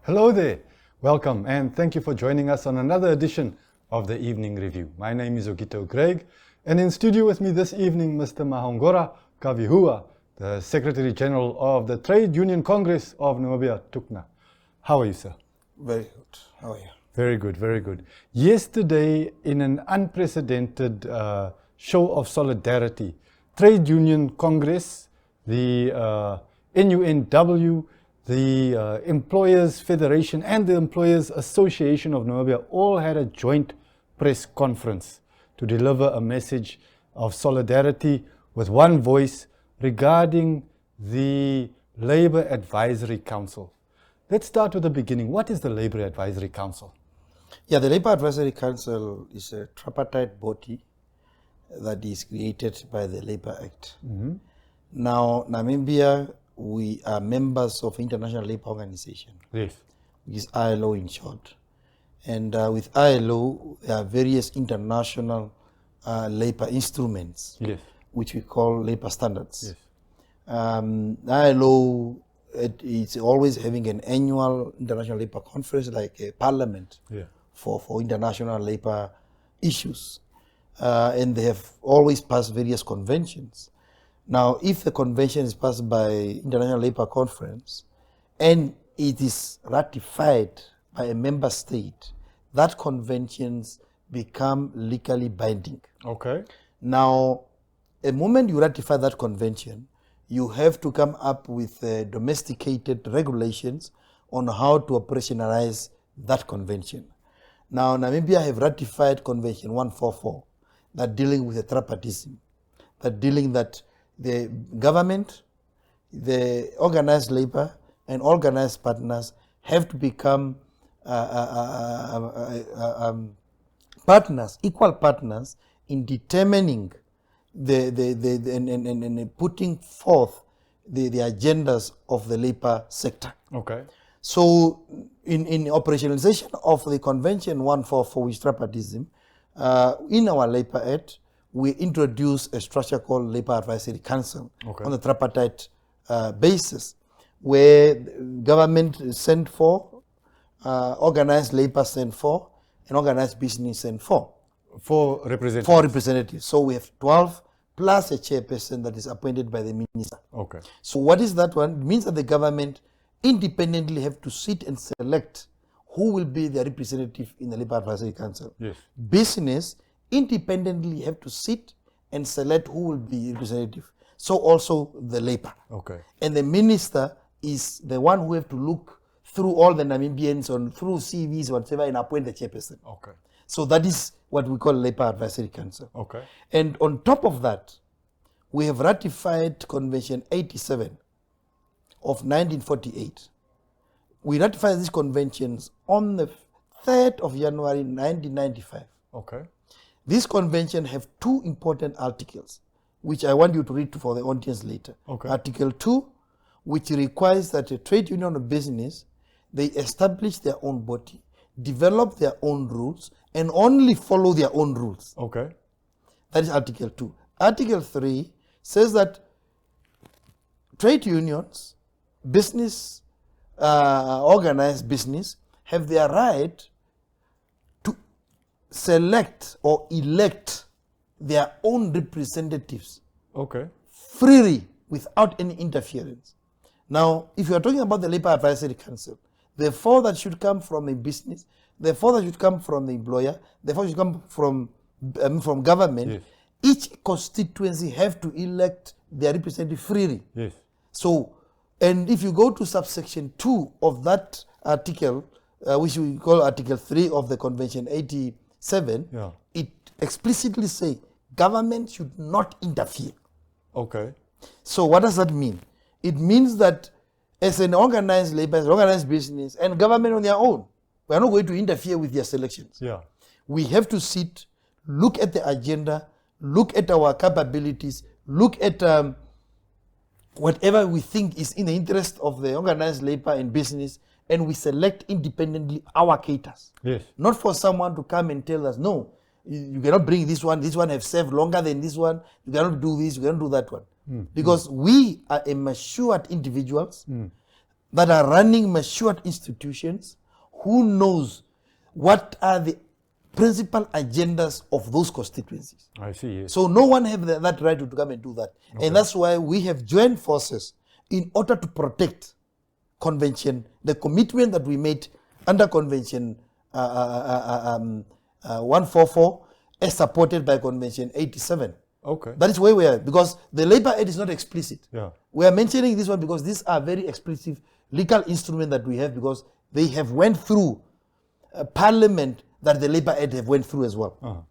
Hello there, welcome and thank you for joining us on another edition of the Evening Review. My name is Ogito Greg, and in studio with me this evening Mr. Mahongora Kavihuha, the Secretary General of the Trade Union Congress of Namibia, TUCNA. How are you, sir? Very good. How are you? Very good, very good. Yesterday, in an unprecedented show of solidarity, Trade Union Congress, the NUNW, the Employers Federation and the Employers Association of Namibia all had a joint press conference to deliver a message of solidarity with one voice regarding the Labour Advisory Council. Let's start with the beginning. What is the Labour Advisory Council? Yeah, the Labour Advisory Council is a tripartite body that is created by the Labour Act. Mm-hmm. Now, Namibia, we are members of International Labour Organization, Yes. which is ILO in short. And with ILO, there are various international labour instruments, Yes. which we call labour standards. Yes. ILO it's always having an annual international labour conference, like a parliament, Yeah. for international labour issues. And they have always passed various conventions. Now, if the convention is passed by International Labour Conference and it is ratified by a member state, that conventions become legally binding. Okay. Now, the moment you ratify that convention, you have to come up with domesticated regulations on how to operationalize that convention. Now, Namibia have ratified Convention 144 that dealing with the tripartism, that dealing that the government, the organized labor, and organized partners have to become partners, equal partners in determining and putting forth the agendas of the labor sector. Okay. So, in operationalization of the Convention 144, which tripartism, in our Labour Act, we introduce a structure called Labour Advisory Council. Okay. On the tripartite basis, where government is sent for, organized labor sent for, and organized business sent for. Four representatives. 4 representatives. So we have 12 plus a chairperson that is appointed by the minister. Okay. So what is that one? It means that the government independently have to sit and select who will be the representative in the Labour Advisory Council. Yes. Business independently have to sit and select who will be representative. So also the labor. Okay. And the minister is the one who have to look through all the Namibians or through CVs or whatever and appoint the chairperson. Okay. So that is what we call Labour Advisory Council. Okay. And on top of that, we have ratified Convention 87 of 1948. We ratified these conventions on the 3rd of January 1995. Okay. This convention have 2 important articles, which I want you to read for the audience later. Okay. Article 2, which requires that a trade union or business, they establish their own body, develop their own rules, and only follow their own rules. Okay. That is Article 2. Article 3 says that trade unions, business, organized business, have their right to select or elect their own representatives. Okay. Freely, without any interference. Now, if you are talking about the Labour Advisory Council, the 4 that should come from a business, the 4 that should come from the employer, the 4 should come from government. Yes. Each constituency have to elect their representative freely. Yes. So, and if you go to subsection 2 of that article, which we call Article 3 of the Convention 87, Yeah. it explicitly says government should not interfere. Okay. So what does that mean? It means that as an organized labor, as an organized business, and government on their own, we are not going to interfere with their selections. Yeah. We have to sit, look at the agenda, look at our capabilities, look at whatever we think is in the interest of the organized labor and business, and we select independently our caterers. Yes. Not for someone to come and tell us, no, you cannot bring this one have served longer than this one, you cannot do this, you cannot do that one. Because we are matured individuals that are running matured institutions, who knows what are the principal agendas of those constituencies. I see, yes. So no one have that right to come and do that. Okay. And that's why we have joined forces in order to protect convention, the commitment that we made under convention 144 as supported by convention 87. Okay. That is where we are, because the labor aid is not explicit. Yeah. We are mentioning this one because these are very explicit legal instruments that we have, because they have went through parliament that the labor aid have went through as well.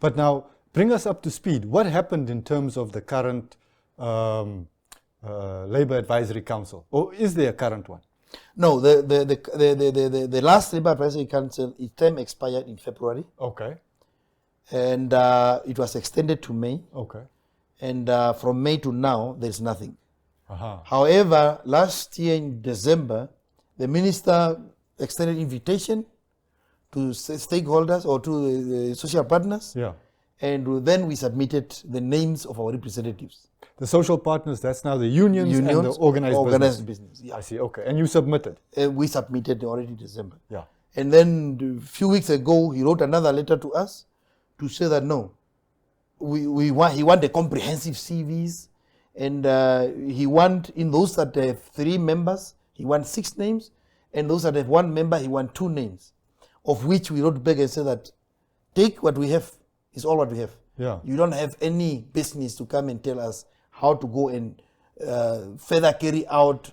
But now, bring us up to speed. What happened in terms of the current Labour Advisory Council? Or is there a current one? No, the last Labour Advisory Council, its term expired in February. Okay. And it was extended to May. Okay. And from May to now, there's nothing. Uh-huh. However, last year in December, the minister extended invitation to stakeholders or to social partners. Yeah. And then we submitted the names of our representatives. The social partners, that's now the unions and the organized business. Yeah. I see, okay. And you submitted? We submitted already in December. Yeah. And then a few weeks ago, he wrote another letter to us to say that no, he want a comprehensive CVs, and he want, in those that have 3 members, he wants 6 names, and those that have 1 member, he wants 2 names, of which we wrote back and said that take what we have, is all what we have. Yeah. You don't have any business to come and tell us how to go and further carry out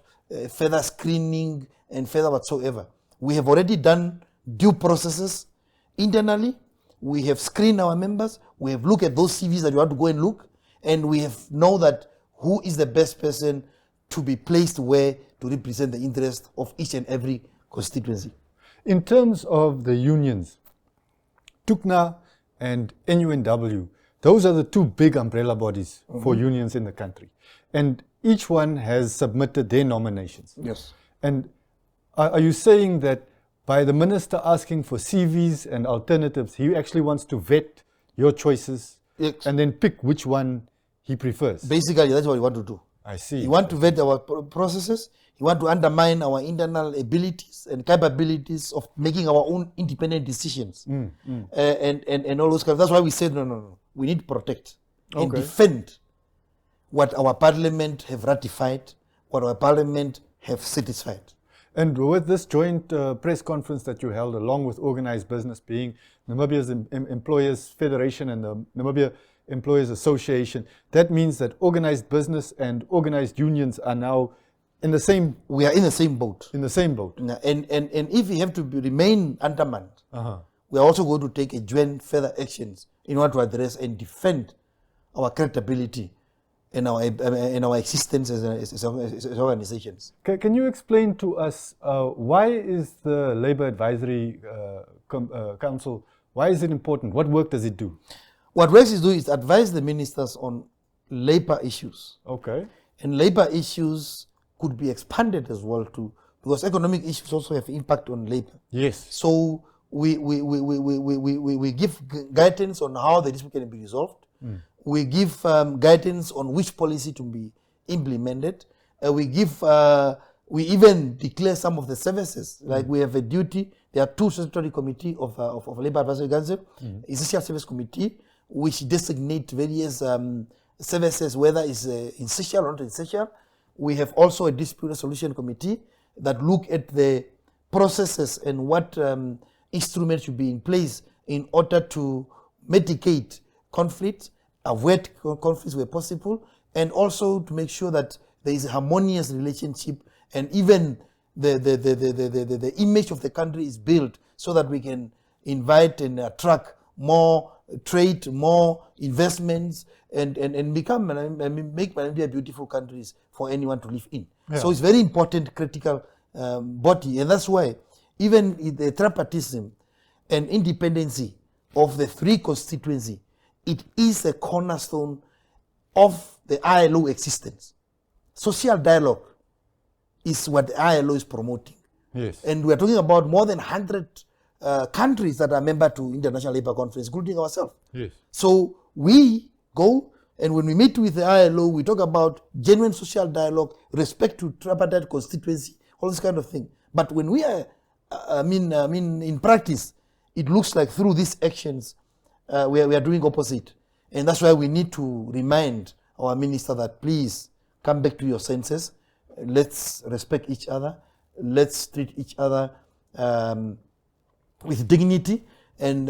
further screening and further whatsoever. We have already done due processes internally. We have screened our members. We have looked at those CVs that you want to go and look, and we have know that who is the best person to be placed where to represent the interest of each and every constituency. In terms of the unions, TUCNA and NUNW, those are the 2 big umbrella bodies for unions in the country. And each one has submitted their nominations. Yes. And are you saying that by the minister asking for CVs and alternatives, he actually wants to vet your choices and then pick which one he prefers? Basically, that's what we want to do. I see. He want to vet our processes. He want to undermine our internal abilities and capabilities of making our own independent decisions. And all those kinds. That's why we said, no. We need to protect and defend what our parliament have ratified, what our parliament have satisfied. And with this joint press conference that you held, along with organised business, being Namibia's Employers Federation and the Namibia Employers Association, that means that organised business and organised unions are now in the same... We are in the same boat. In the same boat. And if we have to remain undermanned, we are also going to take a joint further actions in order to address and defend our credibility and our existence as organizations. Can you explain to us why is the Labour Advisory Council, why is it important? What work does it do? What work is doing is advise the ministers on labour issues. Okay. And labour issues could be expanded as well too, because economic issues also have impact on labour. Yes. So we give guidance on how the dispute can be resolved. We give guidance on which policy to be implemented. We even declare some of the services. Like we have a duty. There are 2 statutory committees of Labour Advisory Council, Essential Service Committee, which designate various services, whether it's essential or not essential. We have also a dispute resolution committee that look at the processes and what instruments should be in place in order to mitigate conflict, avoid conflicts where possible, and also to make sure that there is a harmonious relationship and even the image of the country is built so that we can invite and attract more trade, more investments, and make Namibia beautiful countries for anyone to live in. Yeah. So it's very important, critical body, and that's why even in the tripartism and independency of the 3 constituencies, it is a cornerstone of the ILO existence. Social dialogue is what the ILO is promoting. Yes. And we are talking about more than 100 countries that are member to International Labour Conference, including ourselves. Yes. So we go, and when we meet with the ILO, we talk about genuine social dialogue, respect to tripartite constituency all this kind of thing. But when we are, in practice, it looks like through these actions, we are doing opposite. And that's why we need to remind our minister that please come back to your senses. Let's respect each other. Let's treat each other with dignity. And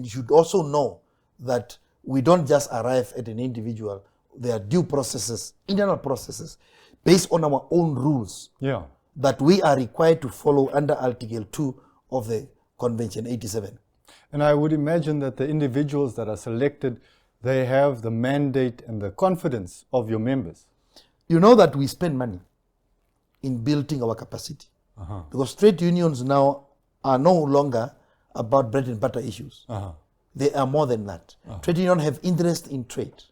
you should also know that we don't just arrive at an individual. There are due processes, internal processes, based on our own rules that we are required to follow under Article 2 of the Convention 87. And I would imagine that the individuals that are selected, they have the mandate and the confidence of your members. You know that we spend money in building our capacity. Because trade unions now are no longer about bread and butter issues. They are more than that. Trade unions have interest in trade,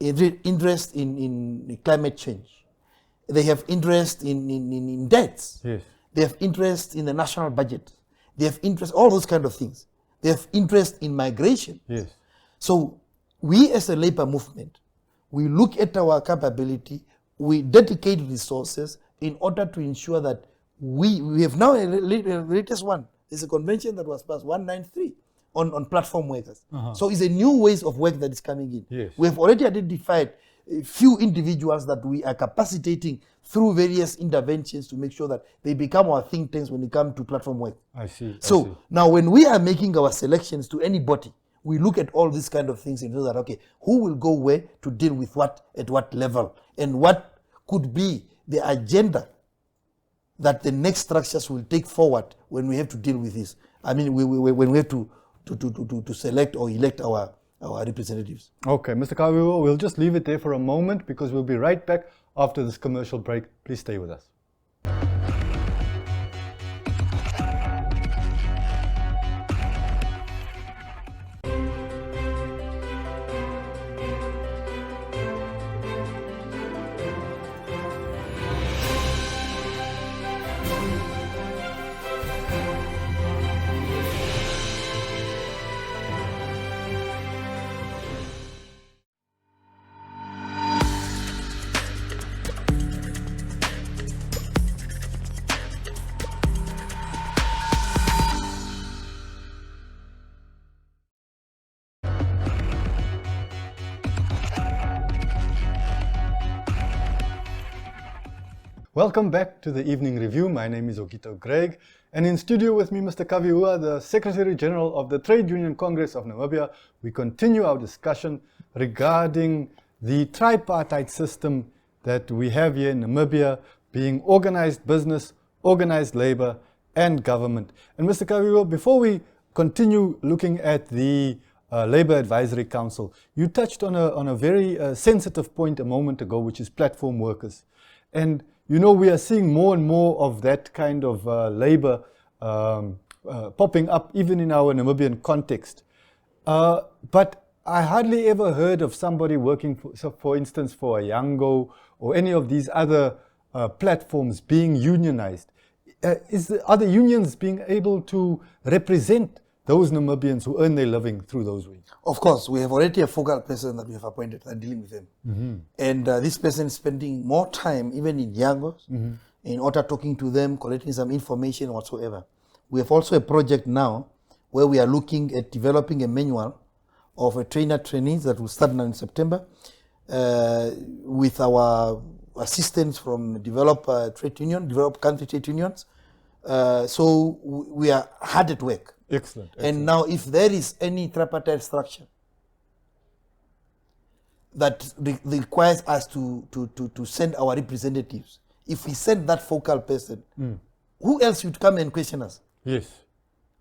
interest in climate change. They have interest in debts. Yes. They have interest in the national budget. They have interest, all those kind of things. They have interest in migration. Yes. So we as a labor movement, we look at our capability, we dedicate resources in order to ensure that we have now a latest one. There's a convention that was passed, 193, on platform workers. So it's a new ways of work that is coming in. Yes. We have already identified a few individuals that we are capacitating through various interventions to make sure that they become our think tanks when it comes to platform work. I see. So now when we are making our selections to anybody, we look at all these kind of things and know that, okay, who will go where to deal with what at what level, and what could be the agenda that the next structures will take forward when we have to deal with this. I mean, when we have to select or elect our representatives. Okay, Mr. Kavihuha, we'll just leave it there for a moment because we'll be right back after this commercial break. Please stay with us. Welcome back to the Evening Review. My name is Ogito Greg, and in studio with me, Mr. Kavihuha, the Secretary General of the Trade Union Congress of Namibia. We continue our discussion regarding the tripartite system that we have here in Namibia, being organized business, organized labor, and government. And Mr. Kavihuha, before we continue looking at the Labor Advisory Council, you touched on a very sensitive point a moment ago, which is platform workers. And you know, we are seeing more and more of that kind of labor popping up even in our Namibian context. But I hardly ever heard of somebody working, for instance, for a Yango or any of these other platforms being unionized. Are the unions being able to represent those Namibians who earn their living through those ways? Of course, we have already a focal person that we have appointed and dealing with them. And this person is spending more time even in Yangos in order talking to them, collecting some information whatsoever. We have also a project now where we are looking at developing a manual of a trainees that will start now in September with our assistance from developed country trade unions. So we are hard at work. Excellent. And now if there is any tripartite structure that requires us to send our representatives, if we send that focal person, who else would come and question us? Yes.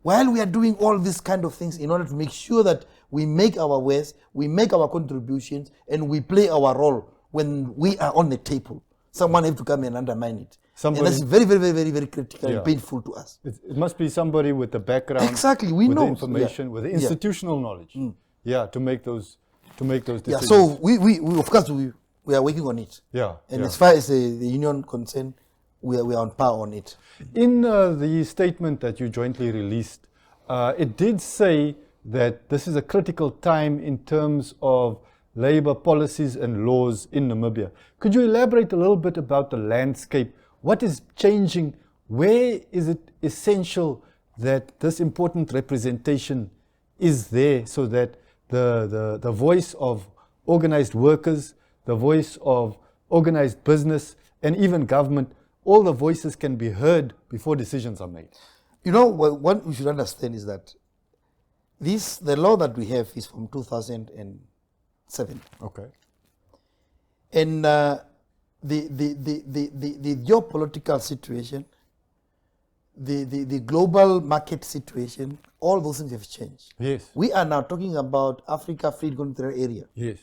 While we are doing all these kind of things in order to make sure that we make our ways, we make our contributions, and we play our role when we are on the table, someone has to come and undermine it. And that's very, very, very, very, very critical and painful to us. It must be somebody with the background, exactly, with the information, with the institutional knowledge, to make those decisions. Yeah, so we of course we are working on it. Yeah. And as far as the union concerned, we are on par on it. In the statement that you jointly released, it did say that this is a critical time in terms of labor policies and laws in Namibia. Could you elaborate a little bit about the landscape? What is changing? Where is it essential that this important representation is there so that the voice of organized workers, the voice of organized business, and even government, all the voices can be heard before decisions are made? You know, what we should understand is that the law that we have is from 2007. Okay. And the geopolitical situation, the global market situation, all those things have changed. Yes. We are now talking about Africa Free Economic Area. Yes.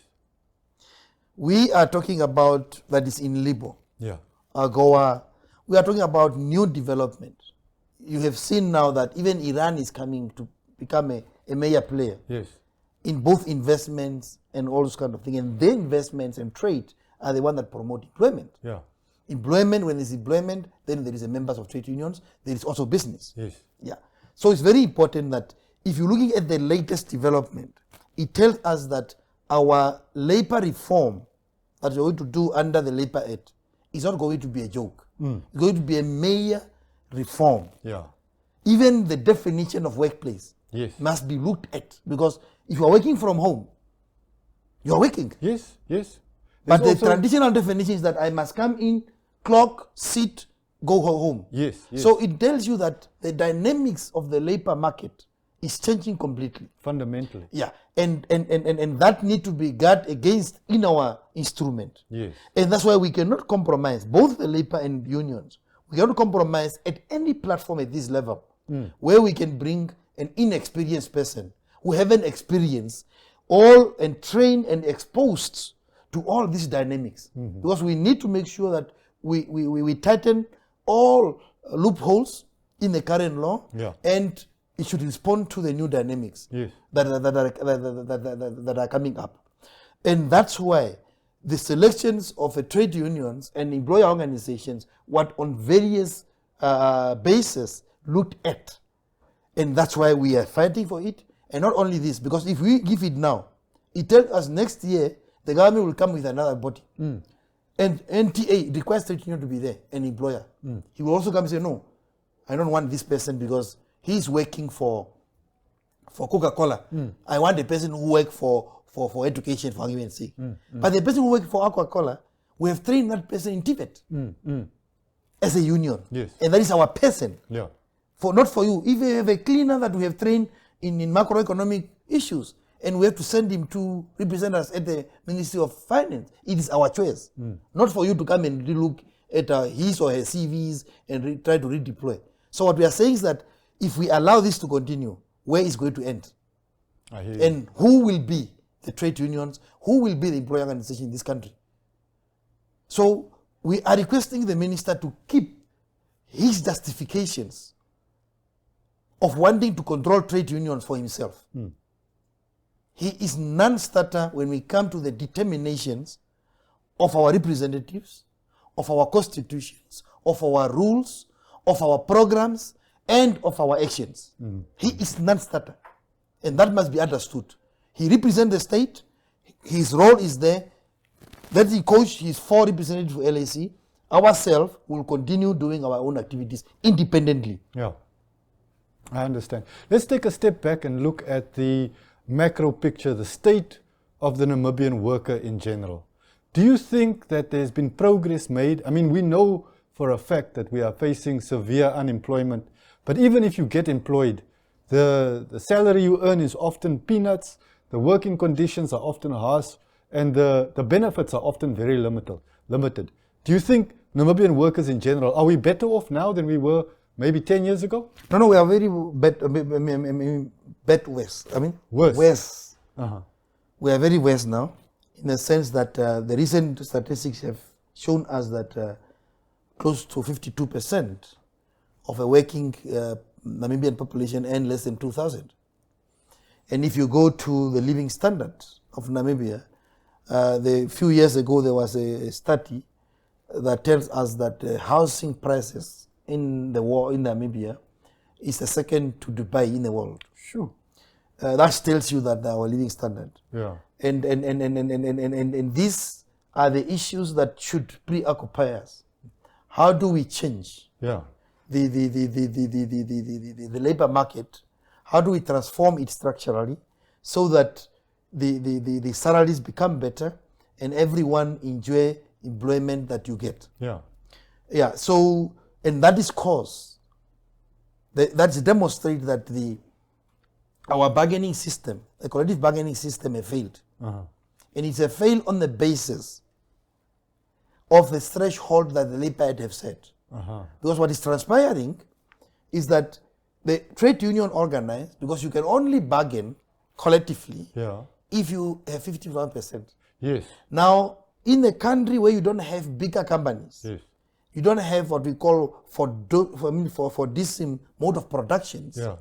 We are talking about that is in Libo, Yeah. AGOA. We are talking about new development. You have seen now that even Iran is coming to become a major player. Yes. In both investments and all those kind of things. And their investments and trade are the one that promote employment. Yeah. Employment, when there's employment, then there is a members of trade unions, there is also business. Yes. Yeah. So it's very important that if you're looking at the latest development, it tells us that our labor reform that we're going to do under the Labor Act is not going to be a joke. It's going to be a major reform. Yeah. Even the definition of workplace Yes. must be looked at, because if you are working from home, you are working. Yes. Yes. But There's the also- traditional definition is that I must come in, clock, sit, go home. Yes. Yes. So it tells you that the dynamics of the labor market is changing completely. fundamentally. Yeah, and that need to be guard against in our instrument. Yes. And that's why we cannot compromise, both the labor and unions. We cannot compromise at any platform at this level where we can bring an inexperienced person who haven't experienced all and trained and exposed to all these dynamics. Because we need to make sure that we tighten all loopholes in the current law, Yeah. and it should respond to the new dynamics Yes. that are coming up. And that's why the selections of trade unions and employer organizations what on various bases looked at. And that's why we are fighting for it. And not only this, because if we give it now, it tells us next year the government will come with another body. And NTA requires trade union to be there, an employer. He will also come and say, no, I don't want this person because he's working for Coca-Cola. I want a person who works for education, for argument's sake. But the person who works for Coca-Cola, we have trained that person in Tibet as a union. Yes. And that is our person. Yeah. Not for you. If you have a cleaner that we have trained in macroeconomic issues, and we have to send him to represent us at the Ministry of Finance, it is our choice. Not for you to come and look at his or her CVs and try to redeploy. So what we are saying is that if we allow this to continue, where is it going to end? I hear you. And who will be the trade unions? Who will be the employer organization in this country? So we are requesting the minister to keep his justifications of wanting to control trade unions for himself. He is non-starter when we come to the determinations of our representatives, of our constitutions, of our rules, of our programs, and of our actions. He is non-starter. And that must be understood. He represents the state. His role is there. That he coach his 4 representatives for LAC. Ourselves will continue doing our own activities independently. Yeah, I understand. Let's take a step back and look at the macro picture, the state of the Namibian worker in general. Do you think that there's been progress made? I mean, we know for a fact that we are facing severe unemployment, but even if you get employed, the salary you earn is often peanuts, the working conditions are often harsh, and the benefits are often very limited. Do you think Namibian workers in general, are we better off now than we were maybe 10 years ago? No, we are very bad worse. Worse. Worse. Uh-huh. We are very worse now, in the sense that the recent statistics have shown us that close to 52% of a working Namibian population earn less than 2,000. And if you go to the living standard of Namibia, a few years ago there was a study that tells us that housing prices in Namibia is the second to Dubai in the world. Sure. that tells you that our living standard. Yeah. And these are the issues that should preoccupy us. How do we change Yeah. the labor market? How do we transform it structurally so that the salaries become better and everyone enjoy employment that you get? Yeah. Yeah. So, and that is cause. That's demonstrate that our bargaining system, the collective bargaining system, has failed. Uh-huh. And it's a fail on the basis of the threshold that the labor Act have set. Uh-huh. Because what is transpiring is that the trade union organized, because you can only bargain collectively Yeah. if you have 51%. Yes. Now, in a country where you don't have bigger companies, Yes. you don't have what we call for this mode of productions. Yeah.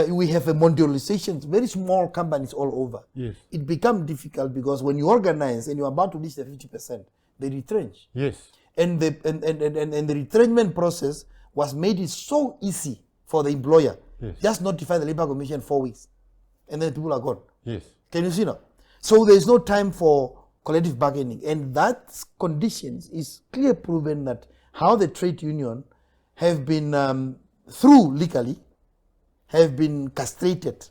We have a mondialization, very small companies all over. Yes. It becomes difficult because when you organize and you're about to reach the 50%, they retrench. Yes. And the retrenchment process was made it so easy for the employer. Yes. Just notify the Labor Commission 4 weeks, and then people are gone. Yes. Can you see now? So there is no time for collective bargaining, and that conditions is clear proven that how the trade union have been through legally have been castrated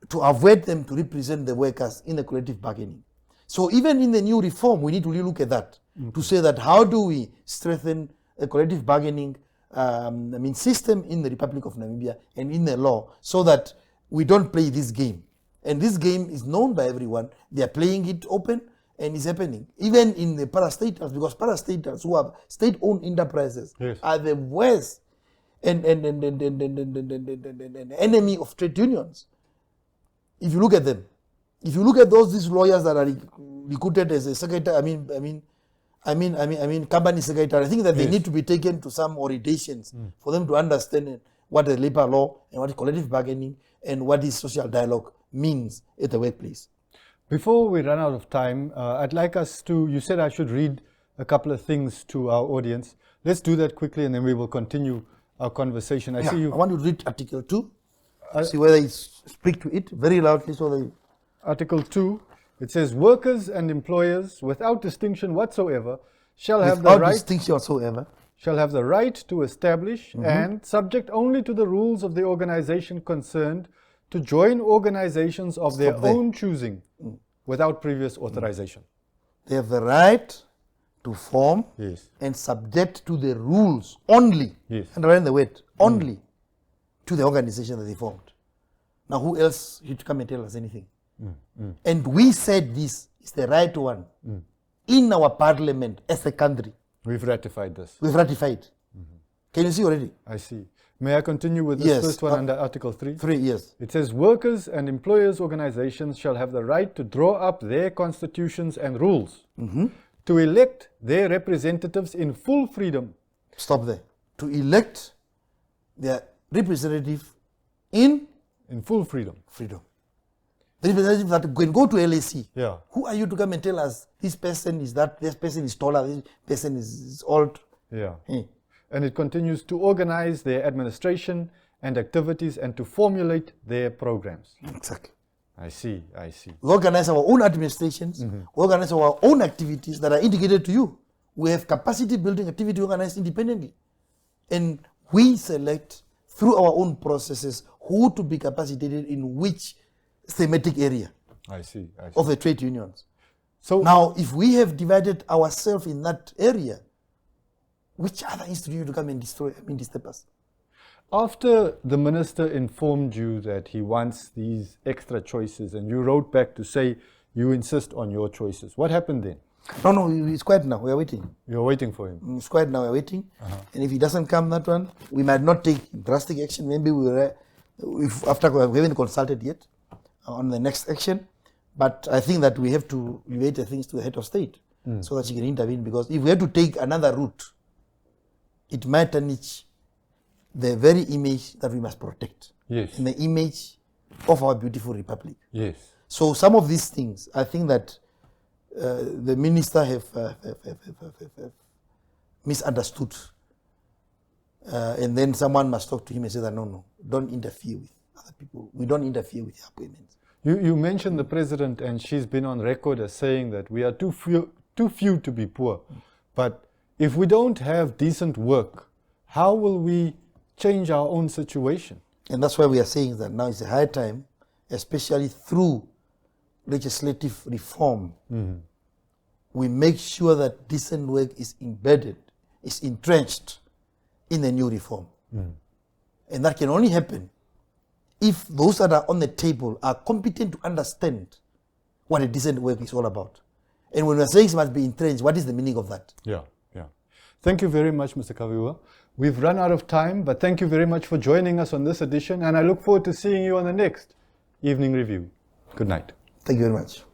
to avoid them to represent the workers in the collective bargaining. So even in the new reform, we need to relook at that to say that how do we strengthen a collective bargaining system in the Republic of Namibia and in the law so that we don't play this game. And this game is known by everyone. They are playing it open and it's happening. Even in the parastatals, because parastatals who have state-owned enterprises are the worst and enemy of trade unions. If you look at them, if you look at these lawyers that are recruited as a secretary, company secretary, I think that they need to be taken to some orientations for them to understand what is labor law and what is collective bargaining and what is social dialogue means at the workplace. Before we run out of time, I'd like us to, you said I should read a couple of things to our audience. Let's do that quickly and then we will continue our conversation. I see you. I want you to read Article 2, see whether you speak to it very loudly so that Article 2, it says, workers and employers, without distinction whatsoever, shall have the right to establish and, subject only to the rules of the organization concerned, to join organizations of their own choosing without previous authorization. They have the right to form and subject to the rules only, underline the word, only to the organization that they formed. Now who else should come and tell us anything? And we said this is the right one in our parliament as a country. We've ratified this. We've ratified. Can you see already? I see. May I continue with this first one under Article 3? 3, yes. It says, workers and employers' organizations shall have the right to draw up their constitutions and rules, to elect their representatives in full freedom. Stop there. To elect their representative in full freedom. The representative that can go to LAC. Yeah. Who are you to come and tell us this person is that, this person is taller, this person is old? Yeah. And it continues to organize their administration and activities and to formulate their programs. Exactly. I see. We organize our own administrations, we organize our own activities that are indicated to you. We have capacity building activity organized independently. And we select through our own processes who to be capacitated in which thematic area of the trade unions. So now, if we have divided ourselves in that area, which other institute to come and disturb us? After the minister informed you that he wants these extra choices and you wrote back to say you insist on your choices, what happened then? No, it's quiet now. We are waiting. You're waiting for him? It's quiet now. We are waiting. And if he doesn't come that one, we might not take drastic action. Maybe after we haven't consulted yet on the next action. But I think that we have to relate the things to the head of state so that she can intervene. Because if we have to take another route, it might tarnish the very image that we must protect. Yes. And the image of our beautiful republic. Yes. So some of these things, I think that the minister have misunderstood And then someone must talk to him and say that, no, don't interfere with other people. We don't interfere with your appointments. You mentioned the president, and she's been on record as saying that we are too few to be poor. But if we don't have decent work, how will we change our own situation? And that's why we are saying that now is a high time, especially through legislative reform, we make sure that decent work is embedded, is entrenched in the new reform. And that can only happen if those that are on the table are competent to understand what a decent work is all about. And when we're saying it must be entrenched, what is the meaning of that? Yeah. Thank you very much, Mr. Kavihuha. We've run out of time, but thank you very much for joining us on this edition, and I look forward to seeing you on the next Evening Review. Good night. Thank you very much.